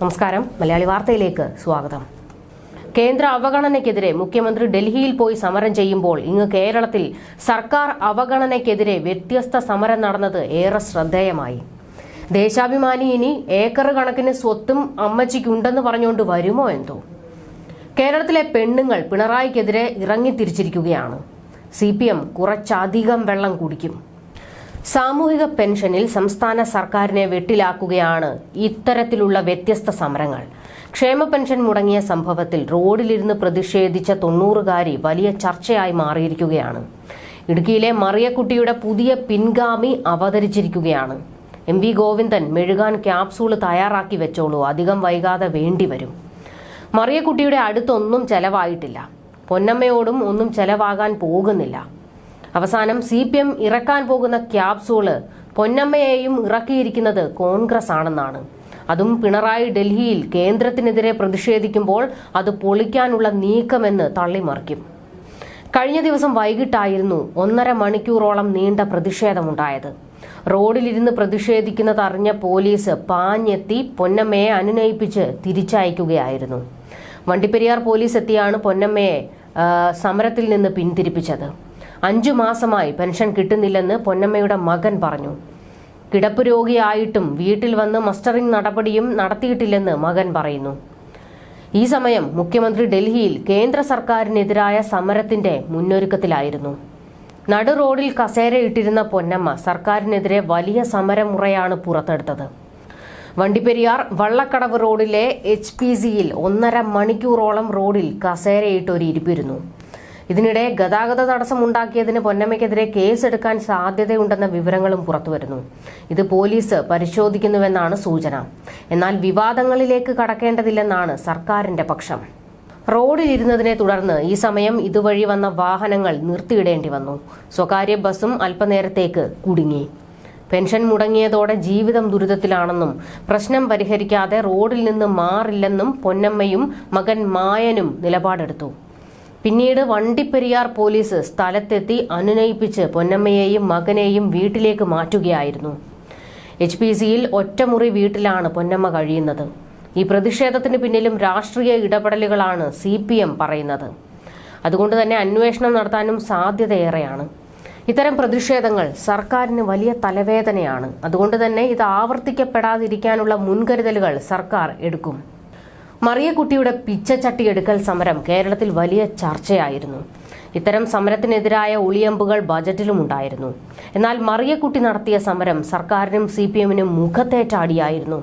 നമസ്കാരം. മലയാളി വാർത്തയിലേക്ക് സ്വാഗതം. കേന്ദ്ര അവഗണനയ്ക്കെതിരെ മുഖ്യമന്ത്രി ഡൽഹിയിൽ പോയി സമരം ചെയ്യുമ്പോൾ ഇങ്ങ് കേരളത്തിൽ സർക്കാർ അവഗണനയ്ക്കെതിരെ വ്യത്യസ്ത സമരം നടന്നത് ഏറെ ശ്രദ്ധേയമായി. ദേശാഭിമാനി ഇനി ഏക്കർ കണക്കിന് സ്വത്തും അമ്മച്ചിക്കുണ്ടെന്ന് പറഞ്ഞുകൊണ്ട് വരുമോ എന്തോ. കേരളത്തിലെ പെണ്ണുങ്ങൾ പിണറായിക്കെതിരെ ഇറങ്ങിത്തിരിച്ചിരിക്കുകയാണ്. CPM കുറച്ചധികം വെള്ളം കുടിക്കും. സാമൂഹിക പെൻഷനിൽ സംസ്ഥാന സർക്കാരിനെ വെട്ടിലാക്കുകയാണ് ഇത്തരത്തിലുള്ള വ്യത്യസ്ത സമരങ്ങൾ. ക്ഷേമ പെൻഷൻ മുടങ്ങിയ സംഭവത്തിൽ റോഡിലിരുന്ന് പ്രതിഷേധിച്ച 90-കാരി വലിയ ചർച്ചയായി മാറിയിരിക്കുകയാണ്. ഇടുക്കിയിലെ മറിയക്കുട്ടിയുടെ പുതിയ പിൻഗാമി അവതരിച്ചിരിക്കുകയാണ്. MV ഗോവിന്ദൻ മെഴുകാൻ ക്യാപ്സൂള് തയ്യാറാക്കി വെച്ചോളൂ, അധികം വൈകാതെ വേണ്ടിവരും. മറിയക്കുട്ടിയുടെ അടുത്തൊന്നും ചെലവായിട്ടില്ല. പൊന്നമ്മയോടും ഒന്നും ചെലവാകാൻ പോകുന്നില്ല. അവസാനം CPM ഇറക്കാൻ പോകുന്ന ക്യാപ്സൂള് പൊന്നമ്മയെയും ഇറക്കിയിരിക്കുന്നത് കോൺഗ്രസ് ആണെന്നാണ്. അതും പിണറായി ഡൽഹിയിൽ കേന്ദ്രത്തിനെതിരെ പ്രതിഷേധിക്കുമ്പോൾ അത് പൊളിക്കാനുള്ള നീക്കമെന്ന് തള്ളിമറിക്കും. കഴിഞ്ഞ ദിവസം വൈകിട്ടായിരുന്നു 1.5 മണിക്കൂറോളം നീണ്ട പ്രതിഷേധമുണ്ടായത്. റോഡിലിരുന്ന് പ്രതിഷേധിക്കുന്നതറിഞ്ഞ പോലീസ് പാഞ്ഞെത്തി പൊന്നമ്മയെ അനുനയിപ്പിച്ച് തിരിച്ചയക്കുകയായിരുന്നു. വണ്ടിപ്പെരിയാർ പോലീസ് എത്തിയാണ് പൊന്നമ്മയെ സമരത്തിൽ നിന്ന് പിന്തിരിപ്പിച്ചത്. 5 മാസമായി പെൻഷൻ കിട്ടുന്നില്ലെന്ന് പൊന്നമ്മയുടെ മകൻ പറഞ്ഞു. കിടപ്പ് രോഗിയായിട്ടും വീട്ടിൽ വന്ന് മസ്റ്ററിംഗ് നടപടിയും നടത്തിയിട്ടില്ലെന്ന് മകൻ പറയുന്നു. ഈ സമയം മുഖ്യമന്ത്രി ഡൽഹിയിൽ കേന്ദ്ര സർക്കാരിനെതിരായ സമരത്തിന്റെ മുന്നൊരുക്കത്തിലായിരുന്നു. നടു റോഡിൽ കസേരയിട്ടിരുന്ന പൊന്നമ്മ സർക്കാരിനെതിരെ വലിയ സമരമുറയാണ് പുറത്തെടുത്തത്. വണ്ടിപ്പെരിയാർ വള്ളക്കടവ് റോഡിലെ HPCയിൽ 1.5 മണിക്കൂറോളം റോഡിൽ കസേരയിട്ടൊരു ഇരിപ്പിരുന്നു. ഇതിനിടെ ഗതാഗത തടസ്സമുണ്ടാക്കിയതിന് പൊന്നമ്മയ്ക്കെതിരെ കേസെടുക്കാൻ സാധ്യതയുണ്ടെന്ന വിവരങ്ങളും പുറത്തുവരുന്നു. ഇത് പോലീസ് പരിശോധിക്കുന്നുവെന്നാണ് സൂചന. എന്നാൽ വിവാദങ്ങളിലേക്ക് കടക്കേണ്ടതില്ലെന്നാണ് സർക്കാരിന്റെ പക്ഷം. റോഡിലിരുന്നതിനെ തുടർന്ന് ഈ സമയം ഇതുവഴി വന്ന വാഹനങ്ങൾ നിർത്തിയിടേണ്ടി വന്നു. സ്വകാര്യ ബസും അല്പനേരത്തേക്ക് കുടുങ്ങി. പെൻഷൻ മുടങ്ങിയതോടെ ജീവിതം ദുരിതത്തിലാണെന്നും പ്രശ്നം പരിഹരിക്കാതെ റോഡിൽ നിന്ന് മാറില്ലെന്നും പൊന്നമ്മയും മകൻ മായനും നിലപാടെടുത്തു. പിന്നീട് വണ്ടിപ്പെരിയാർ പോലീസ് സ്ഥലത്തെത്തി അനുനയിപ്പിച്ച് പൊന്നമ്മയെയും മകനെയും വീട്ടിലേക്ക് മാറ്റുകയായിരുന്നു. HPCയിൽ ഒറ്റമുറി വീട്ടിലാണ് പൊന്നമ്മ കഴിയുന്നത്. ഈ പ്രതിഷേധത്തിന് പിന്നിലും രാഷ്ട്രീയ ഇടപെടലുകളാണ് CPM പറയുന്നത്. അതുകൊണ്ട് തന്നെ അന്വേഷണം നടത്താനും സാധ്യതയേറെയാണ്. ഇത്തരം പ്രതിഷേധങ്ങൾ സർക്കാരിന് വലിയ തലവേദനയാണ്. അതുകൊണ്ട് തന്നെ ഇത് ആവർത്തിക്കപ്പെടാതിരിക്കാനുള്ള മുൻകരുതലുകൾ സർക്കാർ എടുക്കും. മറിയക്കുട്ടിയുടെ പിച്ചച്ചട്ടി എടുക്കൽ സമരം കേരളത്തിൽ വലിയ ചർച്ചയായിരുന്നു. ഇത്തരം സമരത്തിനെതിരായ ഒളിയമ്പുകൾ ബജറ്റിലും ഉണ്ടായിരുന്നു. എന്നാൽ മറിയക്കുട്ടി നടത്തിയ സമരം സർക്കാരിനും CPMനും മുഖത്തേറ്റാടിയായിരുന്നു.